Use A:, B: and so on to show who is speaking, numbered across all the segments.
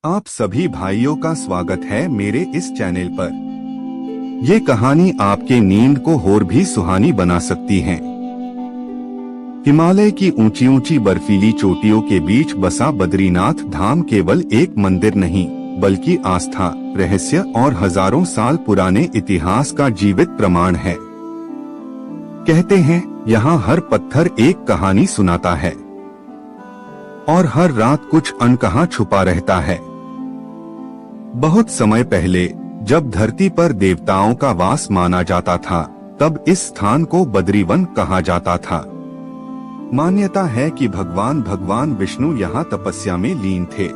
A: आप सभी भाइयों का स्वागत है मेरे इस चैनल पर। ये कहानी आपके नींद को और भी सुहानी बना सकती है। हिमालय की ऊंची ऊंची बर्फीली चोटियों के बीच बसा बद्रीनाथ धाम केवल एक मंदिर नहीं, बल्कि आस्था, रहस्य और हजारों साल पुराने इतिहास का जीवित प्रमाण है। कहते हैं, यहाँ हर पत्थर एक कहानी सुनाता है और हर रात कुछ अनकहा छुपा रहता है। बहुत समय पहले जब धरती पर देवताओं का वास माना जाता था, तब इस स्थान को बद्रीवन कहा जाता था। मान्यता है कि भगवान विष्णु यहाँ तपस्या में लीन थे।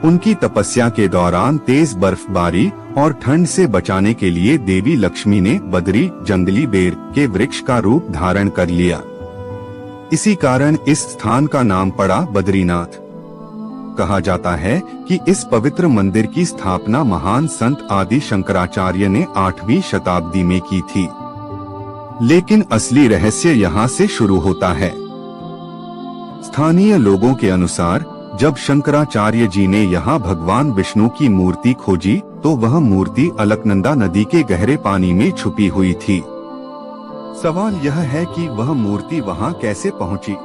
A: उनकी तपस्या के दौरान तेज बर्फबारी और ठंड से बचाने के लिए देवी लक्ष्मी ने बद्री जंगली बेर के वृक्ष का रूप धारण कर लिया। इसी कारण इस स्थान का नाम पड़ा बद्रीनाथ। कहा जाता है कि इस पवित्र मंदिर की स्थापना महान संत आदि शंकराचार्य ने 8वीं शताब्दी में की थी। लेकिन असली रहस्य यहाँ से शुरू होता है। स्थानीय लोगों के अनुसार जब शंकराचार्य जी ने यहाँ भगवान विष्णु की मूर्ति खोजी, तो वह मूर्ति अलकनंदा नदी के गहरे पानी में छुपी हुई थी। सवाल यह है कि वह मूर्ति वहाँ कैसे पहुँची?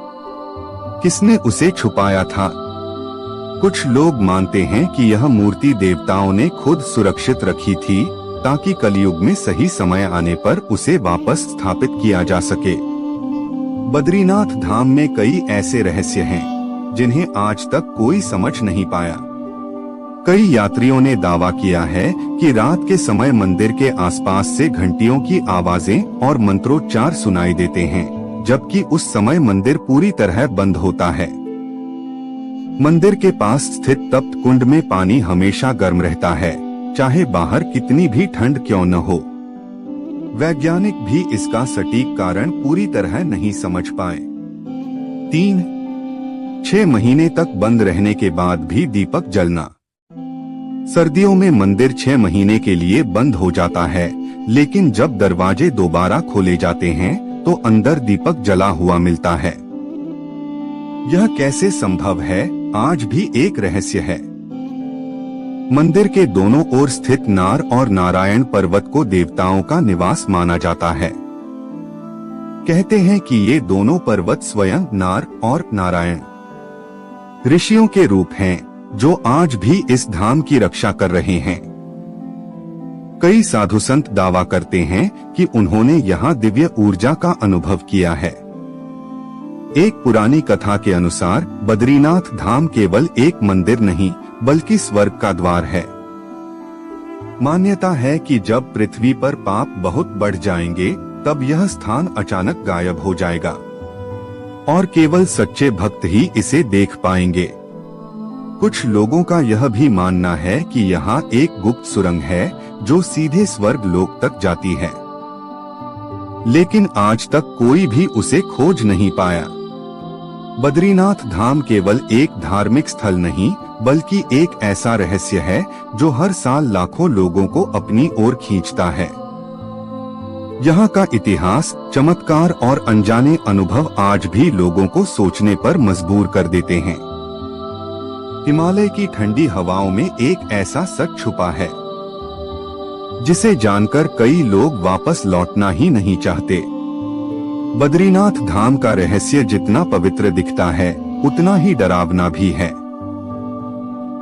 A: किसने उसे छुपाया था? कुछ लोग मानते हैं कि यह मूर्ति देवताओं ने खुद सुरक्षित रखी थी, ताकि कलयुग में सही समय आने पर उसे वापस स्थापित किया जा सके। बद्रीनाथ धाम में कई ऐसे रहस्य हैं, जिन्हें आज तक कोई समझ नहीं पाया। कई यात्रियों ने दावा किया है कि रात के समय मंदिर के आसपास से घंटियों की आवाजें और मंत्रोच्चार सुनाई देते हैं, जबकि उस समय मंदिर पूरी तरह बंद होता है। मंदिर के पास स्थित तप्त कुंड में पानी हमेशा गर्म रहता है, चाहे बाहर कितनी भी ठंड क्यों न हो। वैज्ञानिक भी इसका सटीक कारण पूरी तरह नहीं समझ पाए। 6 महीने तक बंद रहने के बाद भी दीपक जलना। सर्दियों में मंदिर 6 महीने के लिए बंद हो जाता है, लेकिन जब दरवाजे दोबारा खोले जाते हैं तो अंदर दीपक जला हुआ मिलता है। यह कैसे संभव है, आज भी एक रहस्य है। मंदिर के दोनों ओर स्थित नार और नारायण पर्वत को देवताओं का निवास माना जाता है। कहते हैं कि ये दोनों पर्वत स्वयं नार और नारायण ऋषियों के रूप हैं, जो आज भी इस धाम की रक्षा कर रहे हैं। कई साधु संत दावा करते हैं कि उन्होंने यहाँ दिव्य ऊर्जा का अनुभव किया है। एक पुरानी कथा के अनुसार बद्रीनाथ धाम केवल एक मंदिर नहीं, बल्कि स्वर्ग का द्वार है। मान्यता है कि जब पृथ्वी पर पाप बहुत बढ़ जाएंगे, तब यह स्थान अचानक गायब हो जाएगा और केवल सच्चे भक्त ही इसे देख पाएंगे। कुछ लोगों का यह भी मानना है कि यहाँ एक गुप्त सुरंग है, जो सीधे स्वर्ग लोक तक जाती है, लेकिन आज तक कोई भी उसे खोज नहीं पाया। बद्रीनाथ धाम केवल एक धार्मिक स्थल नहीं, बल्कि एक ऐसा रहस्य है जो हर साल लाखों लोगों को अपनी ओर खींचता है। यहाँ का इतिहास, चमत्कार और अनजाने अनुभव आज भी लोगों को सोचने पर मजबूर कर देते हैं। हिमालय की ठंडी हवाओं में एक ऐसा सच छुपा है, जिसे जानकर कई लोग वापस लौटना ही नहीं चाहते। बद्रीनाथ धाम का रहस्य जितना पवित्र दिखता है, उतना ही डरावना भी है।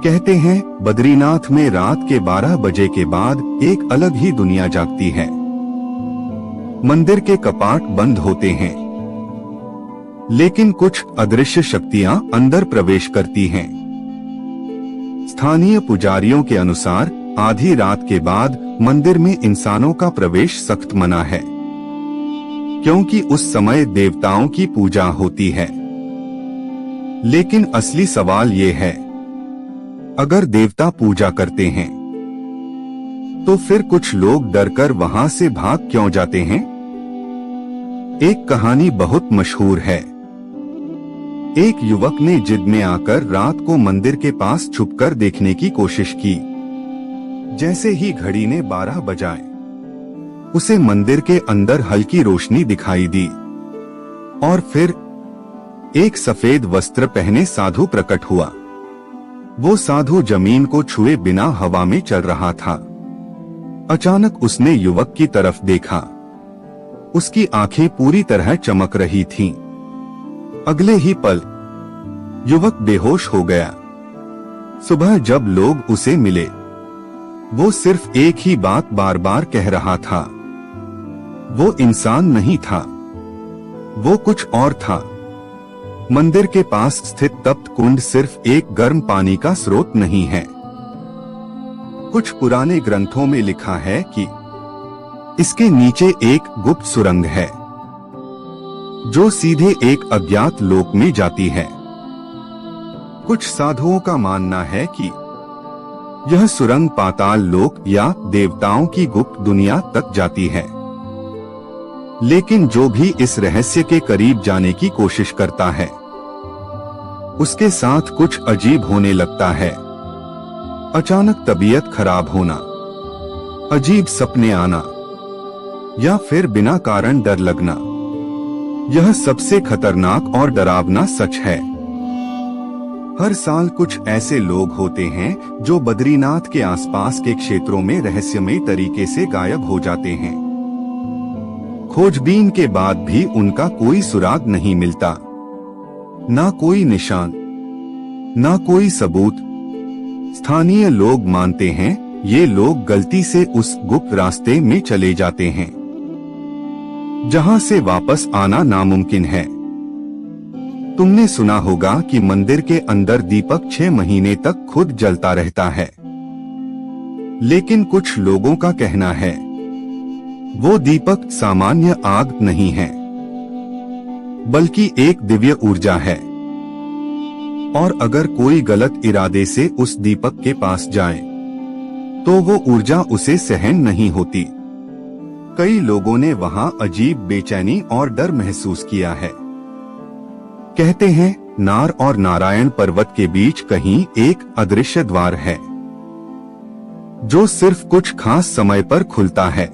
A: कहते हैं, बद्रीनाथ में रात के 12 बजे के बाद एक अलग ही दुनिया जागती है। मंदिर के कपाट बंद होते हैं, लेकिन कुछ अदृश्य शक्तियां अंदर प्रवेश करती हैं। स्थानीय पुजारियों के अनुसार आधी रात के बाद मंदिर में इंसानों का प्रवेश सख्त मना है, क्योंकि उस समय देवताओं की पूजा होती है। लेकिन असली सवाल ये है, अगर देवता पूजा करते हैं, तो फिर कुछ लोग डरकर वहां से भाग क्यों जाते हैं? एक कहानी बहुत मशहूर है। एक युवक ने जिद में आकर रात को मंदिर के पास छुपकर देखने की कोशिश की। जैसे ही घड़ी ने 12 बजाए, उसे मंदिर के अंदर हल्की रोशनी दिखाई दी और फिर एक सफेद वस्त्र पहने साधु प्रकट हुआ। वो साधु जमीन को छुए बिना हवा में चल रहा था। अचानक उसने युवक की तरफ देखा। उसकी आंखें पूरी तरह चमक रही थीं। अगले ही पल युवक बेहोश हो गया। सुबह जब लोग उसे मिले, वो सिर्फ एक ही बात बार बार कह रहा था। वो इंसान नहीं था, वो कुछ और था। मंदिर के पास स्थित तप्त कुंड सिर्फ एक गर्म पानी का स्रोत नहीं है। कुछ पुराने ग्रंथों में लिखा है कि इसके नीचे एक गुप्त सुरंग है जो सीधे एक अज्ञात लोक में जाती है। कुछ साधुओं का मानना है कि यह सुरंग पाताल लोक या देवताओं की गुप्त दुनिया तक जाती है। लेकिन जो भी इस रहस्य के करीब जाने की कोशिश करता है, उसके साथ कुछ अजीब होने लगता है। अचानक तबीयत खराब होना, अजीब सपने आना या फिर बिना कारण डर लगना, यह सबसे खतरनाक और डरावना सच है। हर साल कुछ ऐसे लोग होते हैं जो बद्रीनाथ के आसपास के क्षेत्रों में रहस्यमय तरीके से गायब हो जाते हैं। खोजबीन के बाद भी उनका कोई सुराग नहीं मिलता, ना कोई निशान, ना कोई सबूत। स्थानीय लोग मानते हैं ये लोग गलती से उस गुप्त रास्ते में चले जाते हैं जहां से वापस आना नामुमकिन है। तुमने सुना होगा कि मंदिर के अंदर दीपक 6 महीने तक खुद जलता रहता है। लेकिन कुछ लोगों का कहना है वो दीपक सामान्य आग नहीं है, बल्कि एक दिव्य ऊर्जा है। और अगर कोई गलत इरादे से उस दीपक के पास जाए तो वो ऊर्जा उसे सहन नहीं होती। कई लोगों ने वहां अजीब बेचैनी और डर महसूस किया है। कहते हैं नार और नारायण पर्वत के बीच कहीं एक अदृश्य द्वार है जो सिर्फ कुछ खास समय पर खुलता है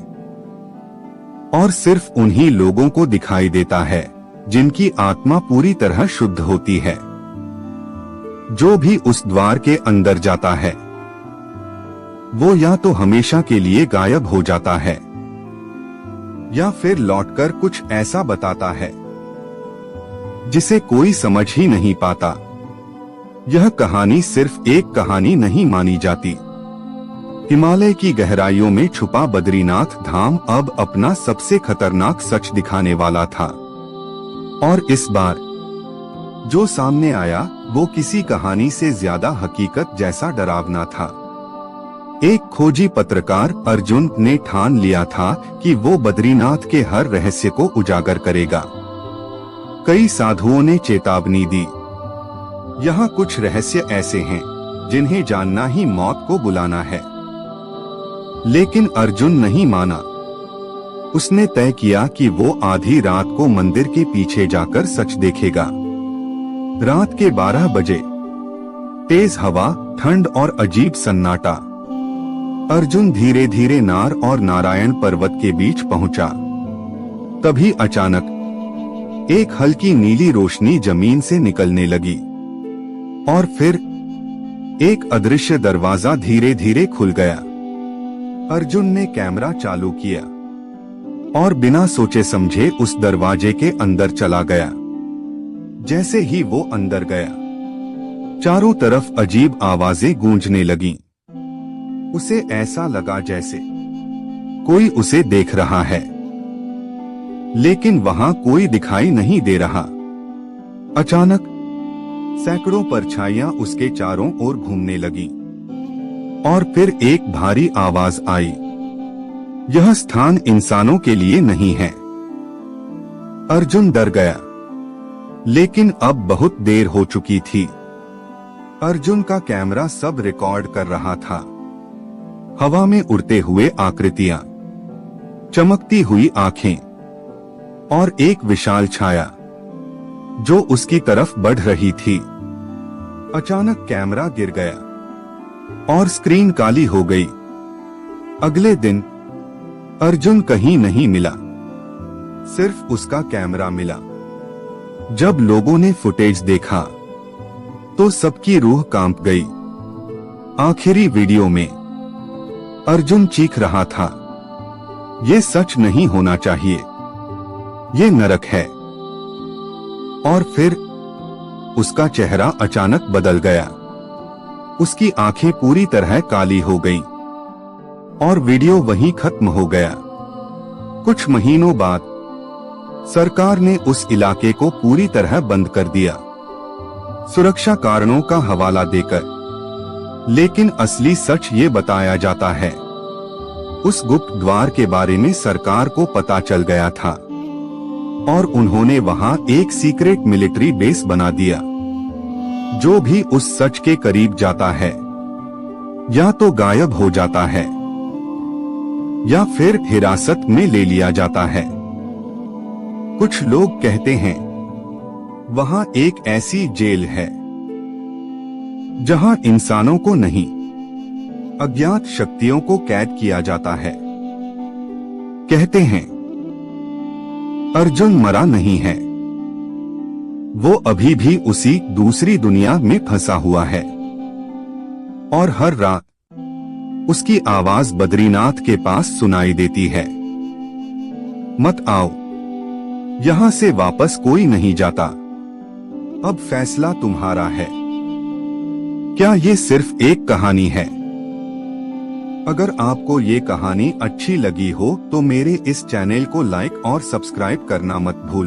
A: और सिर्फ उन्हीं लोगों को दिखाई देता है जिनकी आत्मा पूरी तरह शुद्ध होती है। जो भी उस द्वार के अंदर जाता है वो या तो हमेशा के लिए गायब हो जाता है या फिर लौटकर कुछ ऐसा बताता है जिसे कोई समझ ही नहीं पाता। यह कहानी सिर्फ एक कहानी नहीं मानी जाती। हिमालय की गहराइयों में छुपा बद्रीनाथ धाम अब अपना सबसे खतरनाक सच दिखाने वाला था। और इस बार जो सामने आया वो किसी कहानी से ज्यादा हकीकत जैसा डरावना था। एक खोजी पत्रकार अर्जुन ने ठान लिया था कि वो बद्रीनाथ के हर रहस्य को उजागर करेगा। कई साधुओं ने चेतावनी दी, यहाँ कुछ रहस्य ऐसे हैं जिन्हें जानना ही मौत को बुलाना है। लेकिन अर्जुन नहीं माना। उसने तय किया कि वो आधी रात को मंदिर के पीछे जाकर सच देखेगा। रात के 12 बजे तेज हवा, ठंड और अजीब सन्नाटा। अर्जुन धीरे धीरे नार और नारायण पर्वत के बीच पहुंचा। तभी अचानक एक हल्की नीली रोशनी जमीन से निकलने लगी और फिर एक अदृश्य दरवाजा धीरे धीरे खुल गया। अर्जुन ने कैमरा चालू किया और बिना सोचे समझे उस दरवाजे के अंदर चला गया। जैसे ही वो अंदर गया, चारों तरफ अजीब आवाजें गूंजने लगीं। उसे ऐसा लगा जैसे कोई उसे देख रहा है, लेकिन वहां कोई दिखाई नहीं दे रहा। अचानक सैकड़ों परछाइयां उसके चारों ओर घूमने लगीं और फिर एक भारी आवाज आई, यह स्थान इंसानों के लिए नहीं है। अर्जुन डर गया, लेकिन अब बहुत देर हो चुकी थी। अर्जुन का कैमरा सब रिकॉर्ड कर रहा था। हवा में उड़ते हुए आकृतियां, चमकती हुई आंखें और एक विशाल छाया जो उसकी तरफ बढ़ रही थी। अचानक कैमरा गिर गया और स्क्रीन काली हो गई। अगले दिन अर्जुन कहीं नहीं मिला, सिर्फ उसका कैमरा मिला। जब लोगों ने फुटेज देखा तो सबकी रूह कांप गई। आखिरी वीडियो में अर्जुन चीख रहा था, ये सच नहीं होना चाहिए, ये नरक है। और फिर उसका चेहरा अचानक बदल गया। उसकी आंखें पूरी तरह काली हो गईं और वीडियो वहीं खत्म हो गया। कुछ महीनों बाद सरकार ने उस इलाके को पूरी तरह बंद कर दिया, सुरक्षा कारणों का हवाला देकर। लेकिन असली सच ये बताया जाता है, उस गुप्त द्वार के बारे में सरकार को पता चल गया था और उन्होंने वहां एक सीक्रेट मिलिट्री बेस बना दिया। जो भी उस सच के करीब जाता है या तो गायब हो जाता है या फिर हिरासत में ले लिया जाता है। कुछ लोग कहते हैं वहां एक ऐसी जेल है जहां इंसानों को नहीं, अज्ञात शक्तियों को कैद किया जाता है। कहते हैं अर्जुन मरा नहीं है, वो अभी भी उसी दूसरी दुनिया में फंसा हुआ है और हर रात उसकी आवाज बद्रीनाथ के पास सुनाई देती है, मत आओ, यहां से वापस कोई नहीं जाता, अब फैसला तुम्हारा है। क्या ये सिर्फ एक कहानी है? अगर आपको ये कहानी अच्छी लगी हो तो मेरे इस चैनल को लाइक और सब्सक्राइब करना मत भूलना।